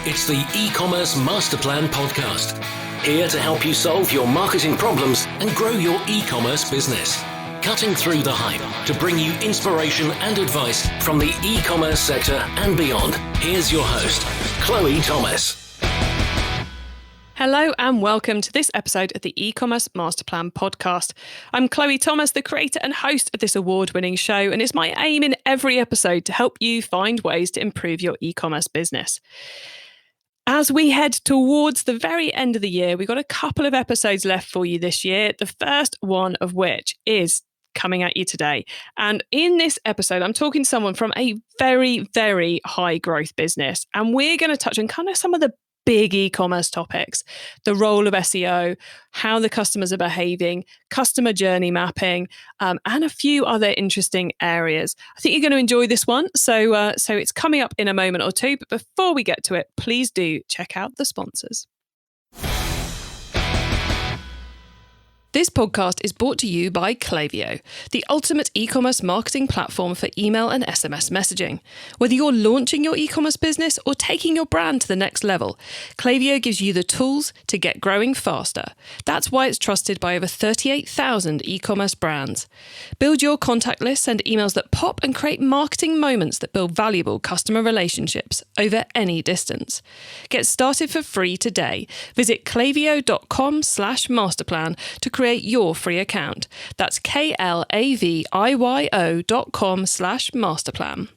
It's the e-commerce master plan podcast. Here to help you solve your marketing problems and grow your e-commerce business. Cutting through the hype to bring you inspiration and advice from the e-commerce sector and beyond. Here's your host, Chloe Thomas. Hello and welcome to this episode of the e-commerce master plan podcast. I'm Chloe Thomas, the creator and host of this award-winning show, and it's my aim in every episode to help you find ways to improve your e-commerce business. As we head towards the very end of the year, we've got a couple of episodes left for you this year, the first one of which is coming at you today. And in this episode, I'm talking to someone from a very, very high growth business. And we're going to touch on kind of some of the big e-commerce topics, the role of SEO, how the customers are behaving, customer journey mapping, and a few other interesting areas. I think you're going to enjoy this one. So it's coming up in a moment or two. But before we get to it, please do check out the sponsors. This podcast is brought to you by Klaviyo, the ultimate e-commerce marketing platform for email and SMS messaging. Whether you're launching your e-commerce business or taking your brand to the next level, Klaviyo gives you the tools to get growing faster. That's why it's trusted by over 38,000 e-commerce brands. Build your contact list, send emails that pop, and create marketing moments that build valuable customer relationships over any distance. Get started for free today. Visit klaviyo.com/masterplan to create your free account. That's klaviyo.com/masterplan.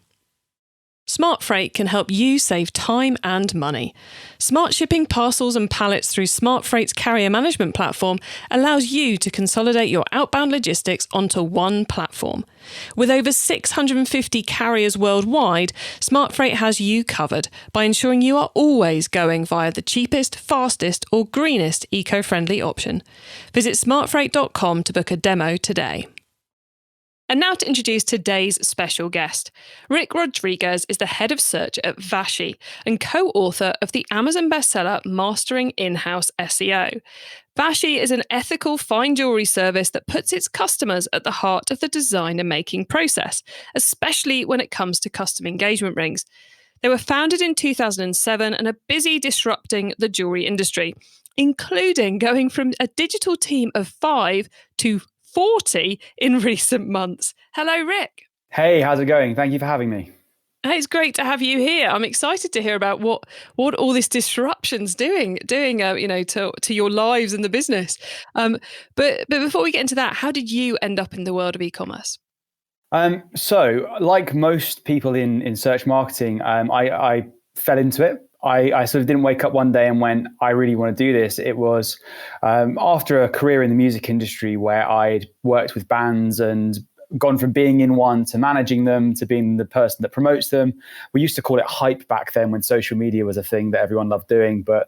Smart Freight can help you save time and money. Smart shipping parcels and pallets through Smart Freight's carrier management platform allows you to consolidate your outbound logistics onto one platform. With over 650 carriers worldwide, Smart Freight has you covered by ensuring you are always going via the cheapest, fastest, or greenest eco-friendly option. Visit smartfreight.com to book a demo today. And now to introduce today's special guest. Ric Rodriguez is the head of search at Vashi and co-author of the Amazon bestseller Mastering In-House SEO. Vashi is an ethical fine jewellery service that puts its customers at the heart of the design and making process, especially when it comes to custom engagement rings. They were founded in 2007 and are busy disrupting the jewellery industry, including going from a digital team of 5 to 40 in recent months. Hello, Ric. Hey, how's it going? Thank you for having me. It's great to have you here. I'm excited to hear about what all this disruption's doing, to your lives and the business. But before we get into that, how did you end up in the world of e-commerce? So, like most people in search marketing, I fell into it. I sort of didn't wake up one day and went, I really want to do this. It was after a career in the music industry where I'd worked with bands and gone from being in one to managing them to being the person that promotes them. We used to call it hype back then when social media was a thing that everyone loved doing, but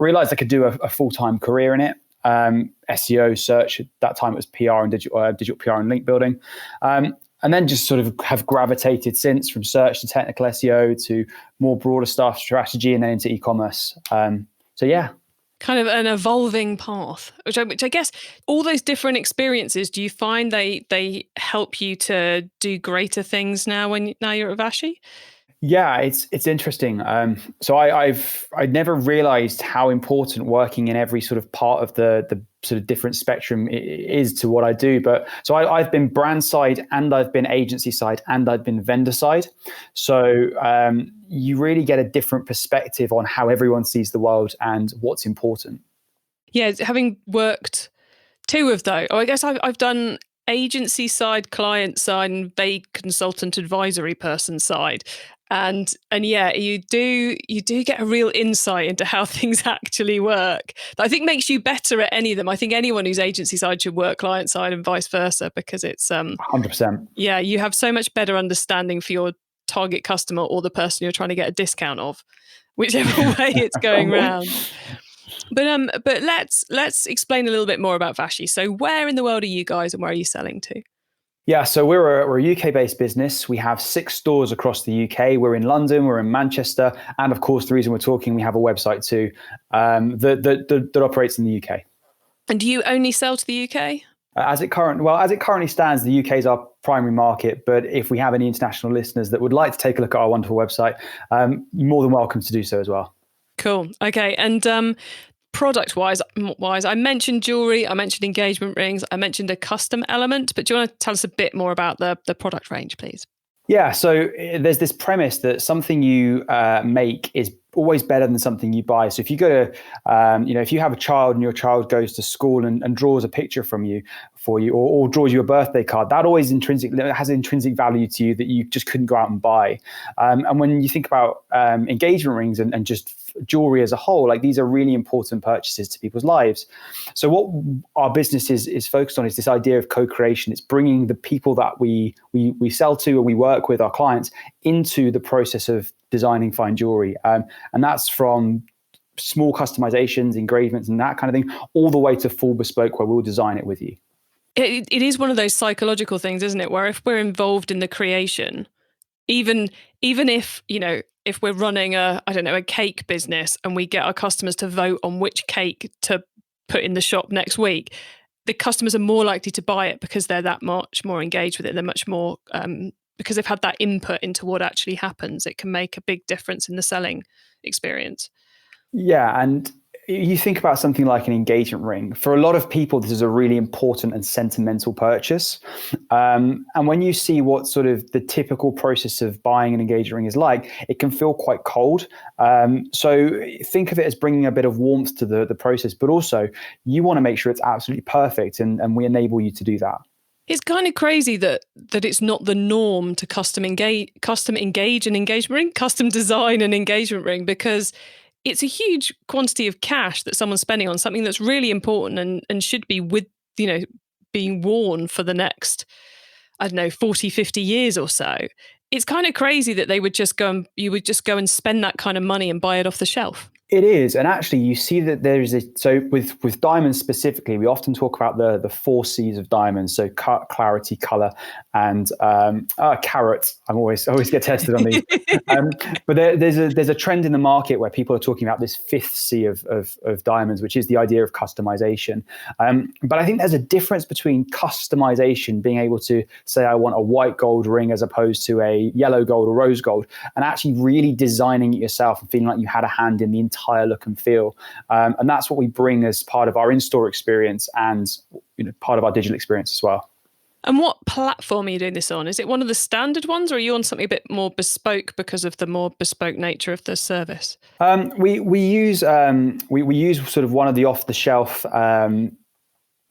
realized I could do a full-time career in it. SEO, search, at that time it was PR and digital PR and link building. And then just sort of have gravitated since from search to technical SEO to more broader stuff, strategy, and then into e-commerce. So yeah. Kind of an evolving path, which I guess all those different experiences, do you find they help you to do greater things now now you're at Vashi? Yeah, it's interesting. So I'd never realized how important working in every sort of part of the sort of different spectrum is to what I do. But so I've been brand side and I've been agency side and I've been vendor side. So you really get a different perspective on how everyone sees the world and what's important. Yeah, having worked two of those, I guess I've done agency side, client side, and vague consultant advisory person side. And yeah, you do get a real insight into how things actually work that I think makes you better at any of them. I think anyone who's agency side should work client side and vice versa, because it's 100%. Yeah, you have so much better understanding for your target customer or the person you're trying to get a discount of, whichever way it's going round. But let's explain a little bit more about Vashi. So where in the world are you guys and where are you selling to? Yeah, so we're a UK-based business. We have 6 stores across the UK. We're in London, we're in Manchester, and of course, the reason we're talking, we have a website too that operates in the UK. And do you only sell to the UK? As it currently stands, the UK is our primary market. But if we have any international listeners that would like to take a look at our wonderful website, you're more than welcome to do so as well. Cool. Okay. And product-wise, I mentioned jewelry, I mentioned engagement rings, I mentioned a custom element, but do you want to tell us a bit more about the product range, please? Yeah, so there's this premise that something you make is always better than something you buy. So if you go to, if you have a child and your child goes to school and draws a picture for you, or draws you a birthday card, that always has intrinsic value to you that you just couldn't go out and buy. And when you think about engagement rings and just jewelry as a whole, like these are really important purchases to people's lives. So what our business is focused on is this idea of co-creation. It's bringing the people that we sell to or we work with, our clients, into the process of designing fine jewelry. And that's from small customizations, engravements, and that kind of thing, all the way to full bespoke where we'll design it with you. It is one of those psychological things, isn't it? Where if we're involved in the creation, even if, if we're running a cake business and we get our customers to vote on which cake to put in the shop next week, the customers are more likely to buy it because they're that much more engaged with it. They're much more, because they've had that input into what actually happens. It can make a big difference in the selling experience. Yeah, and you think about something like an engagement ring. For a lot of people, this is a really important and sentimental purchase. And when you see what sort of the typical process of buying an engagement ring is like, it can feel quite cold. So think of it as bringing a bit of warmth to the process, but also you want to make sure it's absolutely perfect, and we enable you to do that. It's kind of crazy that it's not the norm to custom engage an engagement ring, custom design an engagement ring, because it's a huge quantity of cash that someone's spending on something that's really important and should be being worn for the next, 40, 50 years or so. It's kind of crazy that you would just go and spend that kind of money and buy it off the shelf. It is. And actually, you see that so with diamonds specifically, we often talk about the 4 C's of diamonds. So cut, clarity, color, and carat. I always get tested on these. But there's a trend in the market where people are talking about this 5th C of diamonds, which is the idea of customization. But I think there's a difference between customization, being able to say, I want a white gold ring as opposed to a yellow gold or rose gold, and actually really designing it yourself and feeling like you had a hand in the entire look and feel. And that's what we bring as part of our in-store experience and part of our digital experience as well. And what platform are you doing this on? Is it one of the standard ones, or are you on something a bit more bespoke because of the more bespoke nature of the service? We use sort of one of the off-the-shelf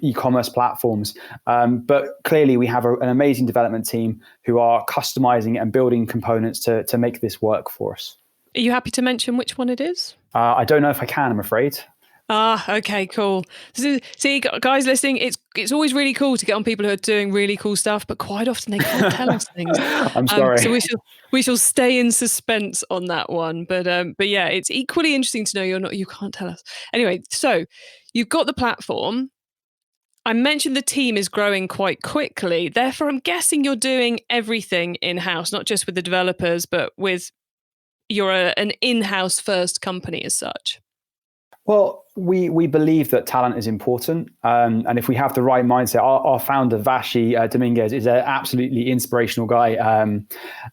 e-commerce platforms, but clearly we have an amazing development team who are customizing and building components to make this work for us. Are you happy to mention which one it is? I don't know if I can, I'm afraid. Okay, cool. See, guys listening, it's always really cool to get on people who are doing really cool stuff, but quite often they can't tell us things. I'm sorry. So we shall stay in suspense on that one. But yeah, it's equally interesting to know you can't tell us. Anyway, so you've got the platform. I mentioned the team is growing quite quickly. Therefore, I'm guessing you're doing everything in-house, not just with the developers, but you're an in-house first company as such. Well, we believe that talent is important, and if we have the right mindset, our founder Vashi Dominguez is an absolutely inspirational guy,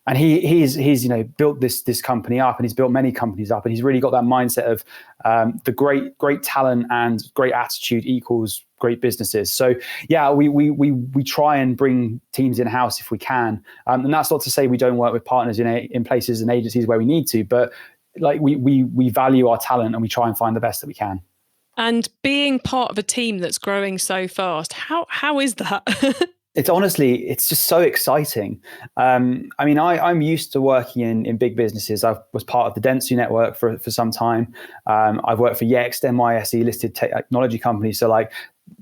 and he's built this company up, and he's built many companies up, and he's really got that mindset of the great talent and great attitude equals great businesses. So yeah, we try and bring teams in house if we can, and that's not to say we don't work with partners in places and agencies where we need to, but like we value our talent and we try and find the best that we can. And being part of a team that's growing so fast, how is that? It's just so exciting. I'm used to working in big businesses. I was part of the Dentsu network for some time. I've worked for Yext, NYSE listed technology companies. So like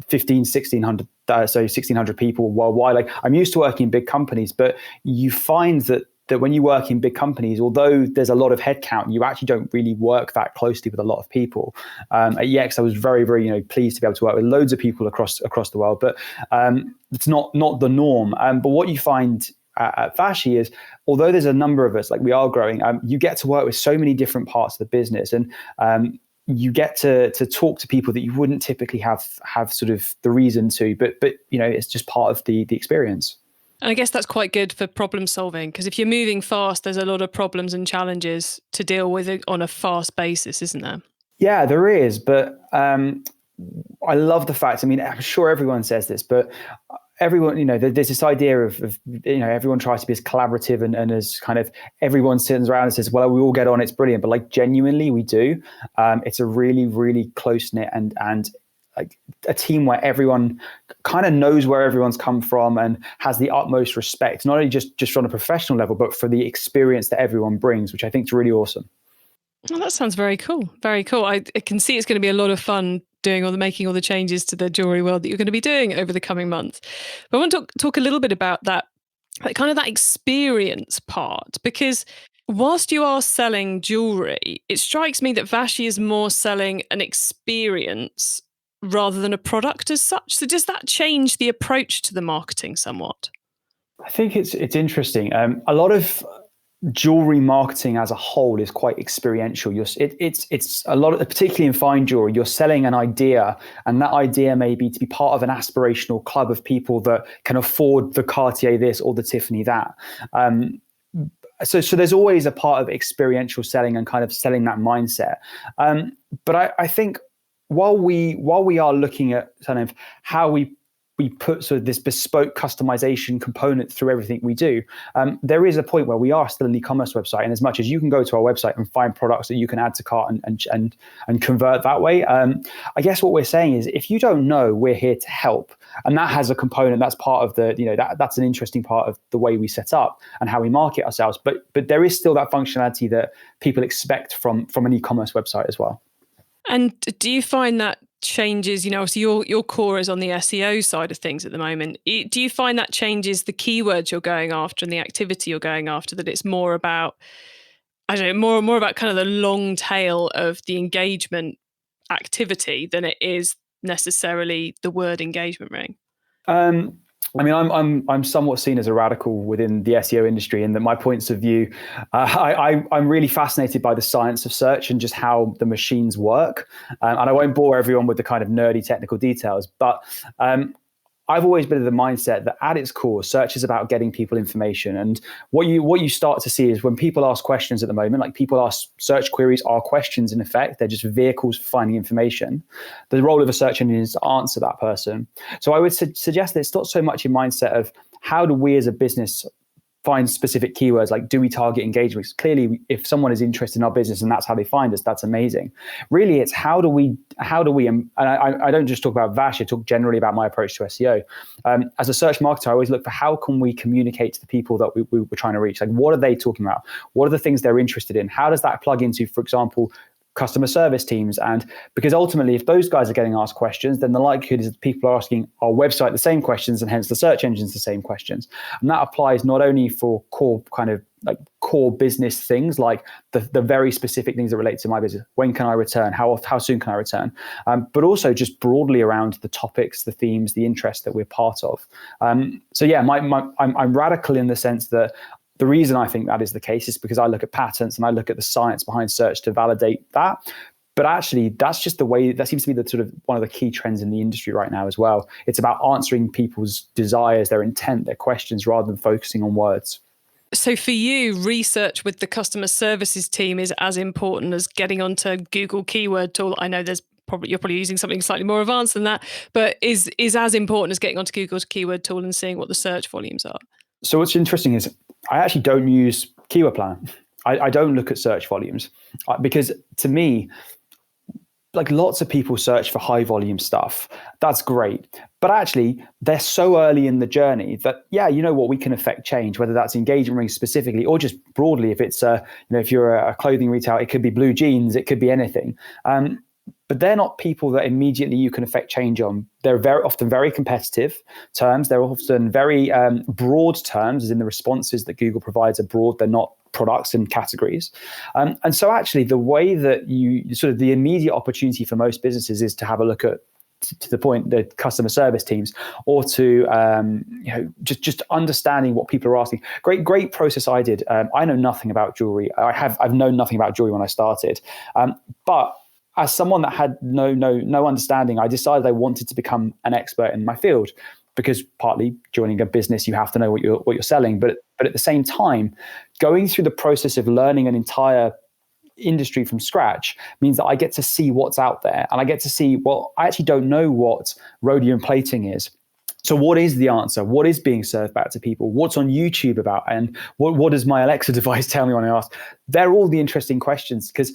1,600 people worldwide. Like I'm used to working in big companies, but you find that when you work in big companies, although there's a lot of headcount, you actually don't really work that closely with a lot of people. At Yext, I was very, very pleased to be able to work with loads of people across the world, but it's not the norm. But what you find at Vashi is, although there's a number of us, like we are growing, you get to work with so many different parts of the business, and you get to talk to people that you wouldn't typically have sort of the reason to, but it's just part of the experience. And I guess that's quite good for problem solving, because if you're moving fast, there's a lot of problems and challenges to deal with on a fast basis, isn't there? Yeah, there is. But I love the fact, I mean, I'm sure everyone says this, but everyone, there's this idea of everyone tries to be as collaborative and as kind of everyone sits around and says, well, we all get on, it's brilliant. But like genuinely we do. It's a really, really close knit and like a team where everyone kind of knows where everyone's come from and has the utmost respect, not only just on a professional level, but for the experience that everyone brings, which I think is really awesome. Well, that sounds very cool. Very cool. I can see it's going to be a lot of fun making all the changes to the jewelry world that you're going to be doing over the coming months. But I want to talk a little bit about that experience part, because whilst you are selling jewelry, it strikes me that Vashi is more selling an experience rather than a product as such. So does that change the approach to the marketing somewhat? I think it's interesting. A lot of jewelry marketing as a whole is quite experiential. It's a lot of, particularly in fine jewelry, you're selling an idea, and that idea may be to be part of an aspirational club of people that can afford the Cartier this or the Tiffany that. So there's always a part of experiential selling and kind of selling that mindset. But I think while we are looking at kind of how we put sort of this bespoke customization component through everything we do, there is a point where we are still an e-commerce website. And as much as you can go to our website and find products that you can add to cart and convert that way, I guess what we're saying is if you don't know, we're here to help. And that has a component that's part of that's an interesting part of the way we set up and how we market ourselves. But there is still that functionality that people expect from an e-commerce website as well. And do you find that changes, so your core is on the SEO side of things at the moment. Do you find that changes the keywords you're going after and the activity you're going after, that it's more about, more about kind of the long tail of the engagement activity than it is necessarily the word engagement ring? I mean, I'm somewhat seen as a radical within the SEO industry, in that my points of view, I'm really fascinated by the science of search and just how the machines work. And I won't bore everyone with the kind of nerdy technical details, but I've always been of the mindset that at its core, search is about getting people information. And what you start to see is when people ask questions at the moment, like people ask search queries are questions in effect, they're just vehicles for finding information. The role of a search engine is to answer that person. So I would suggest that it's not so much a mindset of how do we as a business find specific keywords, like do we target engagements? Clearly, if someone is interested in our business and that's how they find us, that's amazing. Really, it's how do we, and I don't just talk about Vash, I talk generally about my approach to SEO. As a search marketer, I always look for how can we communicate to the people that we're trying to reach? Like, what are they talking about? What are the things they're interested in? How does that plug into, for example, customer service teams? And because ultimately, if those guys are getting asked questions, then the likelihood is that people are asking our website the same questions, and hence the search engines the same questions. And that applies not only for core business things, like the very specific things that relate to my business. When can I return? How soon can I return? But also just broadly around the topics, the themes, the interests that we're part of. So yeah, I'm radical in the sense that the reason I think that is the case is because I look at patents and I look at the science behind search to validate that. But actually, that's just the way, that seems to be the sort of one of the key trends in the industry right now as well. It's about answering people's desires, their intent, their questions, rather than focusing on words. So for you, research with the customer services team is as important as getting onto Google keyword tool. I know you're probably using something slightly more advanced than that, but is as important as getting onto Google's keyword tool and seeing what the search volumes are. So what's interesting is I actually don't use Keyword Planner. I don't look at search volumes because to me, like lots of people search for high volume stuff. That's great. But actually, they're so early in the journey that, yeah, you know what, we can affect change, whether that's engagement rings specifically or just broadly. If it's, if you're a clothing retailer, it could be blue jeans, it could be anything. But they're not people that immediately you can affect change on. They're very often very competitive terms. They're often very broad terms, as in the responses that Google provides are broad. They're not products and categories. And so actually the way that you sort of the immediate opportunity for most businesses is to have a look at, to the point, the customer service teams, or to just understanding what people are asking. Great process I did. I know nothing about jewelry. I've known nothing about jewelry when I started, but as someone that had no understanding, I decided I wanted to become an expert in my field, because partly joining a business, you have to know what you're selling. But at the same time, going through the process of learning an entire industry from scratch means that I get to see what's out there, and I get to see, well, I actually don't know what rhodium plating is. So what is the answer? What is being served back to people? What's on YouTube about? And what does my Alexa device tell me when I ask? They're all the interesting questions, because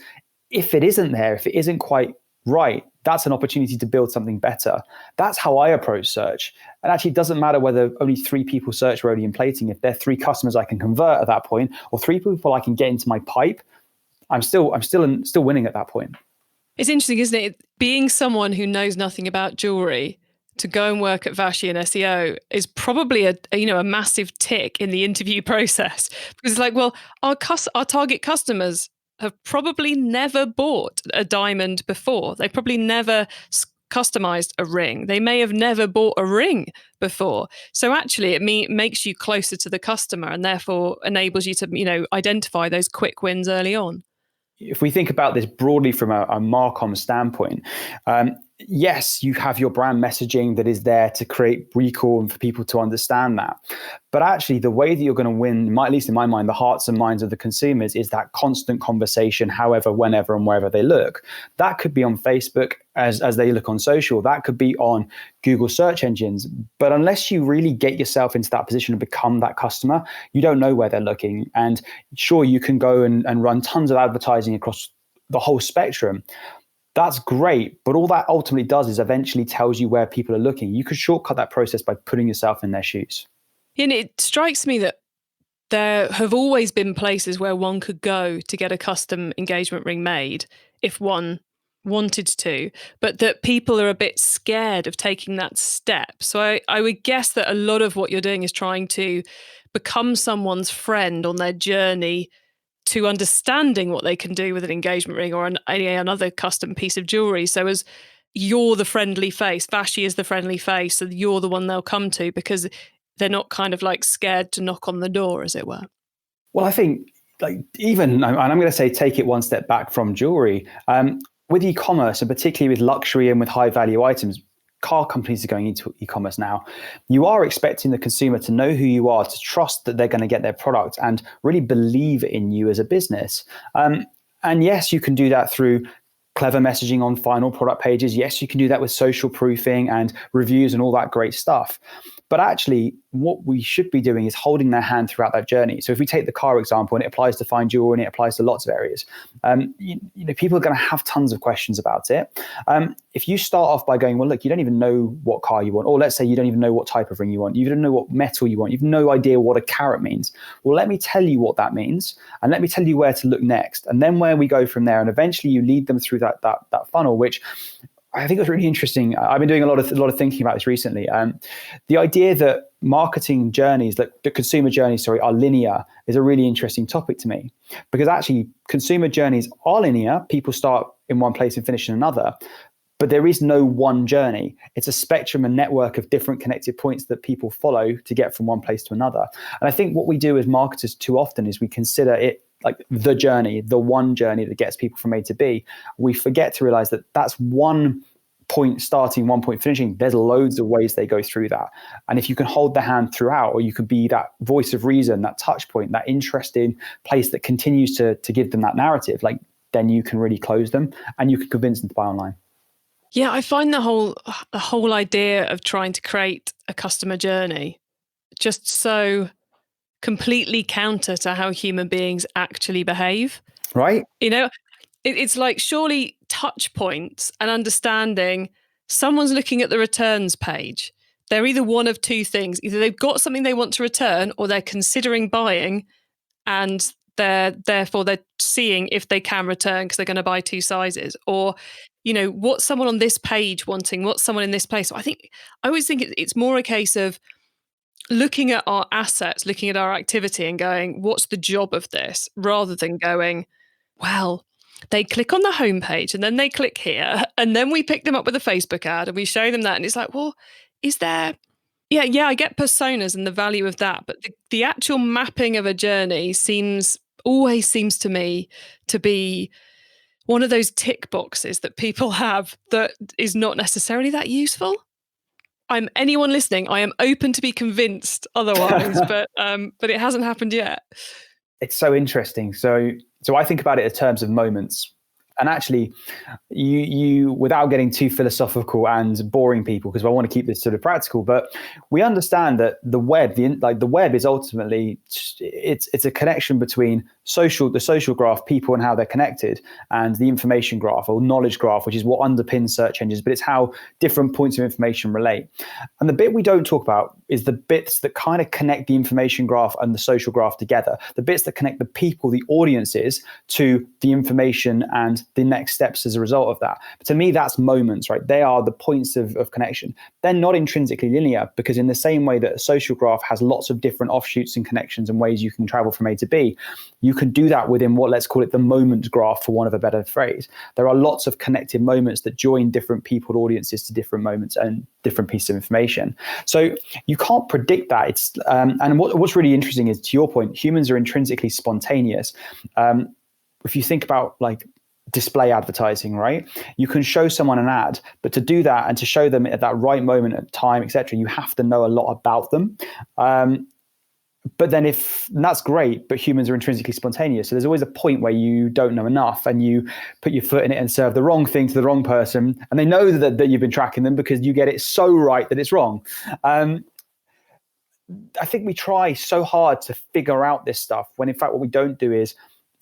if it isn't there, if it isn't quite right, that's an opportunity to build something better. That's how I approach search. And actually, it doesn't matter whether only 3 people search rhodium plating. If there are 3 customers I can convert at that point, or 3 people I can get into my pipe, I'm still winning at that point. It's interesting, isn't it? Being someone who knows nothing about jewelry, to go and work at Vashi in SEO is probably a massive tick in the interview process, because it's like, well, our target customers have probably never bought a diamond before. They probably never customized a ring. They may have never bought a ring before. So actually, it makes you closer to the customer, and therefore enables you to identify those quick wins early on. If we think about this broadly from a Marcom standpoint, yes, you have your brand messaging that is there to create recall and for people to understand that. But actually, the way that you're going to win, at least in my mind, the hearts and minds of the consumers is that constant conversation, however, whenever, and wherever they look. That could be on Facebook as they look on social. That could be on Google search engines. But unless you really get yourself into that position and become that customer, you don't know where they're looking. And sure, you can go and run tons of advertising across the whole spectrum. That's great, but all that ultimately does is eventually tells you where people are looking. You could shortcut that process by putting yourself in their shoes. And it strikes me that there have always been places where one could go to get a custom engagement ring made if one wanted to, but that people are a bit scared of taking that step. So I would guess that a lot of what you're doing is trying to become someone's friend on their journey to understanding what they can do with an engagement ring or another custom piece of jewelry. So as you're the friendly face, Vashi is the friendly face, and you're the one they'll come to, because they're not kind of like scared to knock on the door, as it were. Well, I think even, and I'm going to say take it one step back from jewelry, with e-commerce, and particularly with luxury and with high value items, car companies are going into e-commerce now. You are expecting the consumer to know who you are, to trust that they're going to get their product, and really believe in you as a business. And yes, you can do that through clever messaging on final product pages. Yes, you can do that with social proofing and reviews and all that great stuff. But actually, what we should be doing is holding their hand throughout that journey. So if we take the car example, and it applies to fine jewelry and it applies to lots of areas, people are going to have tons of questions about it. If you start off by going, well, look, you don't even know what car you want, or let's say you don't even know what type of ring you want, you don't know what metal you want, you've no idea what a carat means. Well, let me tell you what that means, and let me tell you where to look next, and then where we go from there. And eventually you lead them through that funnel, which I think it was really interesting. I've been doing a lot of thinking about this recently. The idea that marketing journeys, that the consumer journeys, are linear, is a really interesting topic to me, because actually consumer journeys are linear. People start in one place and finish in another, but there is no one journey. It's a spectrum and network of different connected points that people follow to get from one place to another. And I think what we do as marketers too often is we consider it like the journey, the one journey that gets people from A to B. We forget to realize that that's one point starting, one point finishing. There's loads of ways they go through that. And if you can hold the hand throughout, or you could be that voice of reason, that touch point, that interesting place that continues to give them that narrative, then you can really close them and you can convince them to buy online. Yeah, I find the whole idea of trying to create a customer journey just so completely counter to how human beings actually behave. Right? It's like, surely touch points and understanding someone's looking at the returns page. They're either one of two things. Either they've got something they want to return, or they're considering buying, and therefore they're seeing if they can return because they're going to buy 2 sizes. Or, what's someone on this page wanting? What's someone in this place? So I always think it's more a case of looking at our assets, looking at our activity and going, what's the job of this? Rather than going, well, they click on the homepage and then they click here, and then we pick them up with a Facebook ad and we show them that. And it's like, well, is there... Yeah, I get personas and the value of that. But the actual mapping of a journey always seems to me to be one of those tick boxes that people have that is not necessarily that useful. Anyone listening, I am open to be convinced otherwise, but it hasn't happened yet. It's so interesting. So I think about it in terms of moments. And actually, you without getting too philosophical and boring people, because I want to keep this sort of practical, but we understand that the web, the web is ultimately it's a connection between the social graph, people and how they're connected, and the information graph or knowledge graph, which is what underpins search engines, but it's how different points of information relate. And the bit we don't talk about is the bits that kind of connect the information graph and the social graph together, the bits that connect the people, the audiences, to the information and the next steps as a result of that. But to me, that's moments, right? They are the points of connection. They're not intrinsically linear, because in the same way that a social graph has lots of different offshoots and connections and ways you can travel from A to B, you can do that within what, let's call it the moment graph, for want of a better phrase. There are lots of connected moments that join different people, audiences to different moments and different pieces of information. So you can't predict that. It's and what's really interesting is, to your point, humans are intrinsically spontaneous. If you think about like display advertising, right? You can show someone an ad, but to do that and to show them at that right moment at time, etc., you have to know a lot about them. But then that's great, but humans are intrinsically spontaneous. So there's always a point where you don't know enough and you put your foot in it and serve the wrong thing to the wrong person. And they know that you've been tracking them because you get it so right that it's wrong. I think we try so hard to figure out this stuff, when in fact what we don't do is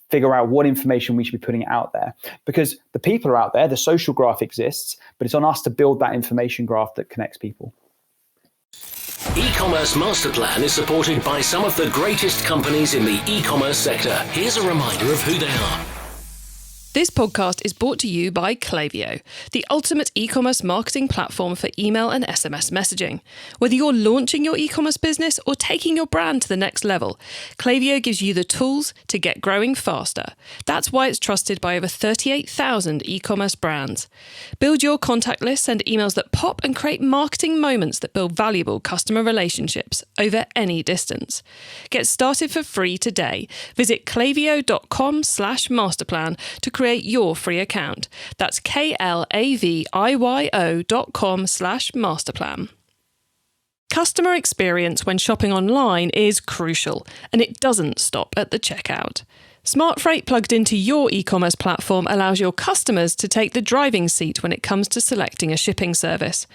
figure out what information we should be putting out there, because the people are out there, the social graph exists, but it's on us to build that information graph that connects people. E-commerce Master Plan is supported by some of the greatest companies in the e-commerce sector. Here's a reminder of who they are. This podcast is brought to you by Klaviyo, the ultimate e-commerce marketing platform for email and SMS messaging. Whether you're launching your e-commerce business or taking your brand to the next level, Klaviyo gives you the tools to get growing faster. That's why it's trusted by over 38,000 e-commerce brands. Build your contact list, send emails that pop, and create marketing moments that build valuable customer relationships over any distance. Get started for free today. Visit klaviyo.com/masterplan to create your free account. That's klaviyo.com/masterplan. Customer experience when shopping online is crucial, and it doesn't stop at the checkout. Smart Freight plugged into your e-commerce platform allows your customers to take the driving seat when it comes to selecting a shipping service.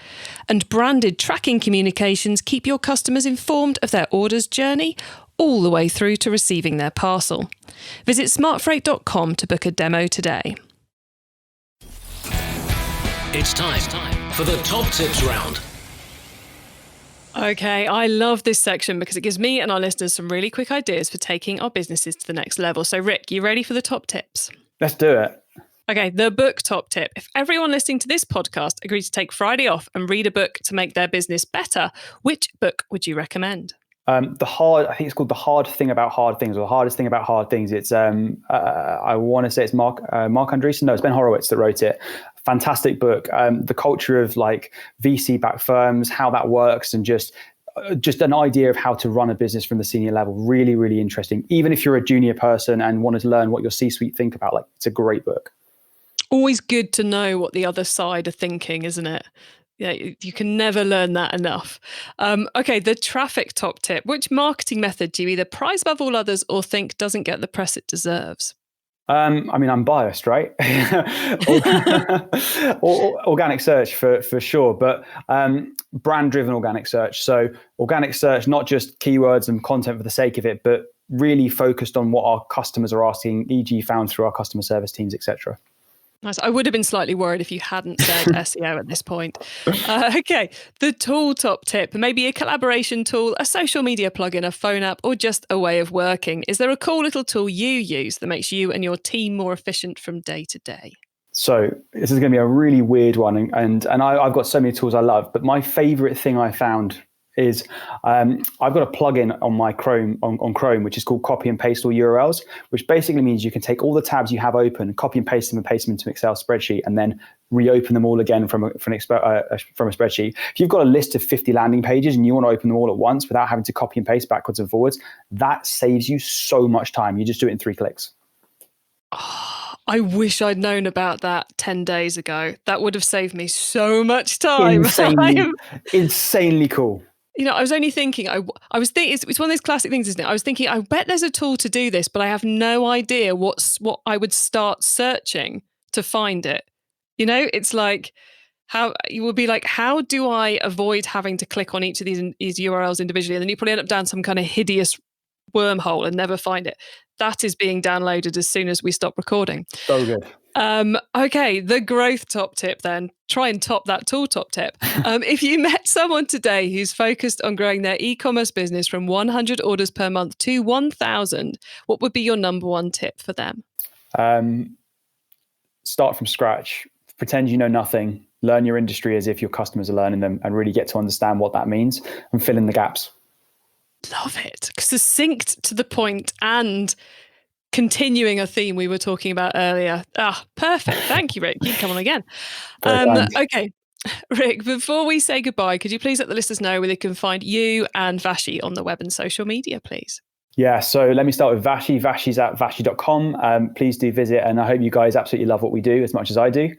And branded tracking communications keep your customers informed of their order's journey all the way through to receiving their parcel. Visit smartfreight.com to book a demo today. It's time for the top tips round. Okay, I love this section because it gives me and our listeners some really quick ideas for taking our businesses to the next level. So Rick, you ready for the top tips? Let's do it. Okay, the book top tip. If everyone listening to this podcast agreed to take Friday off and read a book to make their business better, which book would you recommend? I think it's called The Hard Thing About Hard Things, or The Hardest Thing About Hard Things. It's, I want to say it's Mark Andreessen. No, it's Ben Horowitz that wrote it. Fantastic book. The culture of like VC-backed firms, how that works, and just an idea of how to run a business from the senior level. Really, really interesting. Even if you're a junior person and wanted to learn what your C-suite think about, like, it's a great book. Always good to know what the other side are thinking, isn't it? Yeah, you can never learn that enough. Okay, the traffic top tip. Which marketing method do you either prize above all others or think doesn't get the press it deserves? I mean, I'm biased, right? Organic search for sure, but brand-driven organic search. So organic search, not just keywords and content for the sake of it, but really focused on what our customers are asking, e.g. found through our customer service teams, etc. Nice. I would have been slightly worried if you hadn't said SEO at this point. Okay, the tool top tip. Maybe a collaboration tool, a social media plugin, a phone app, or just a way of working. Is there a cool little tool you use that makes you and your team more efficient from day to day? So this is going to be a really weird one, and I've got so many tools I love, but my favorite thing I found is I've got a plugin on my Chrome, on Chrome, which is called Copy and Paste All URLs, which basically means you can take all the tabs you have open, copy and paste them into an Excel spreadsheet, and then reopen them all again from a spreadsheet. If you've got a list of 50 landing pages and you want to open them all at once without having to copy and paste backwards and forwards, that saves you so much time. You just do it in 3 clicks. Oh, I wish I'd known about that 10 days ago. That would have saved me so much time. Insanely cool. I was only thinking, I was thinking, it's one of those classic things, isn't it? I was thinking, I bet there's a tool to do this, but I have no idea what I would start searching to find it. It's like, how you would be like, how do I avoid having to click on each of these URLs individually? And then you probably end up down some kind of hideous wormhole and never find it. That is being downloaded as soon as we stop recording. So good. Okay, the growth top tip then. Try and top that tool top tip. If you met someone today who's focused on growing their e-commerce business from 100 orders per month to 1,000, what would be your number one tip for them? Start from scratch. Pretend you know nothing. Learn your industry as if your customers are learning them, and really get to understand what that means and fill in the gaps. Love it. Succinct, to the point, and continuing a theme we were talking about earlier. Perfect. Thank you, Ric. You can come on again. Okay, Ric, before we say goodbye, could you please let the listeners know where they can find you and Vashi on the web and social media, please? Yeah, so let me start with Vashi. Vashi's at vashi.com. Please do visit, and I hope you guys absolutely love what we do as much as I do.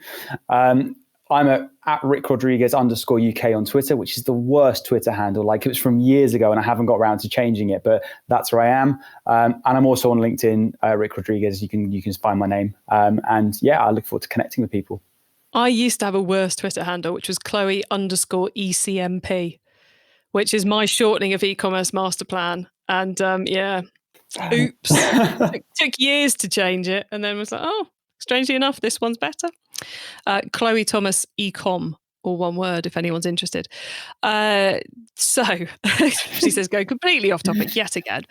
I'm at Ric Rodriguez _UK on Twitter, which is the worst Twitter handle. Like, it was from years ago and I haven't got around to changing it, but that's where I am. And I'm also on LinkedIn, Ric Rodriguez. You can find my name. And yeah, I look forward to connecting with people. I used to have a worse Twitter handle, which was Chloe _ECMP, which is my shortening of e-commerce master plan. And oops, took years to change it, and then was like, oh, strangely enough, this one's better. Chloe Thomas Ecom, or one word, if anyone's interested. So she says, go completely off topic yet again.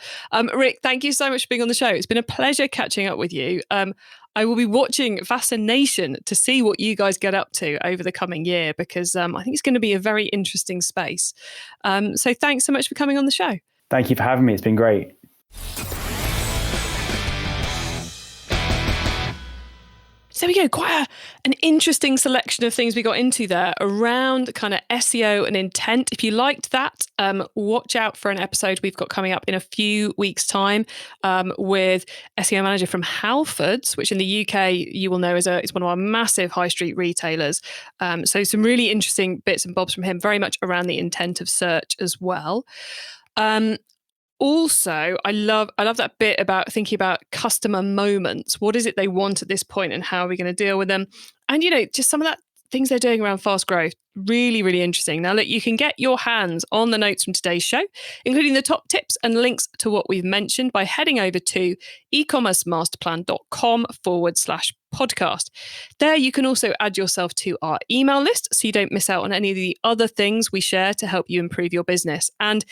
Ric, thank you so much for being on the show. It's been a pleasure catching up with you. I will be watching fascination to see what you guys get up to over the coming year, because I think it's going to be a very interesting space. So thanks so much for coming on the show. Thank you for having me. It's been great. So we go, quite an interesting selection of things we got into there around kind of SEO and intent. If you liked that, watch out for an episode we've got coming up in a few weeks' time with SEO manager from Halfords, which in the UK you will know is one of our massive high street retailers. So some really interesting bits and bobs from him, very much around the intent of search as well. Also, I love that bit about thinking about customer moments. What is it they want at this point, and how are we going to deal with them? And, just some of that things they're doing around fast growth. Really, really interesting. Now, look, you can get your hands on the notes from today's show, including the top tips and links to what we've mentioned, by heading over to ecommercemasterplan.com/podcast. There, you can also add yourself to our email list so you don't miss out on any of the other things we share to help you improve your business. And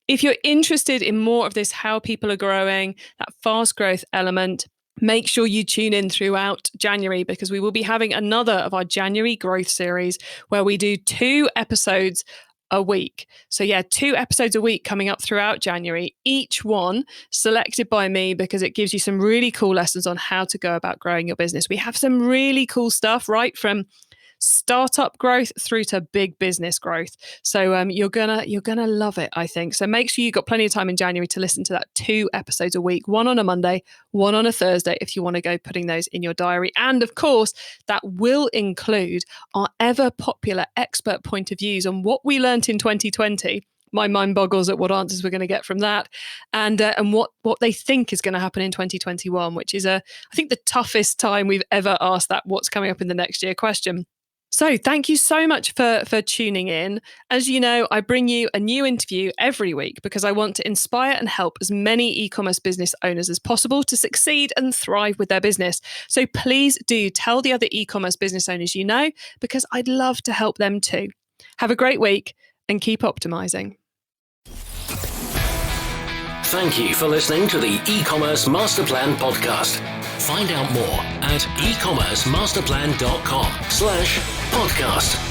if you're interested in more of this, how people are growing, that fast growth element, make sure you tune in throughout January, because we will be having another of our January growth series where we do 2 episodes a week. So yeah, 2 episodes a week coming up throughout January, each one selected by me, because it gives you some really cool lessons on how to go about growing your business. We have some really cool stuff, right from startup growth through to big business growth. So you're gonna love it, I think. So make sure you've got plenty of time in January to listen to that 2 episodes a week, one on a Monday, one on a Thursday, if you want to go putting those in your diary. And of course, that will include our ever popular expert point of views on what we learnt in 2020. My mind boggles at what answers we're going to get from that, and what they think is going to happen in 2021, which is I think the toughest time we've ever asked that what's coming up in the next year question. So thank you so much for tuning in. As you know, I bring you a new interview every week because I want to inspire and help as many e-commerce business owners as possible to succeed and thrive with their business. So please do tell the other e-commerce business owners you know, because I'd love to help them too. Have a great week and keep optimizing. Thank you for listening to the E-commerce Master Plan podcast. Find out more at ecommercemasterplan.com/podcast.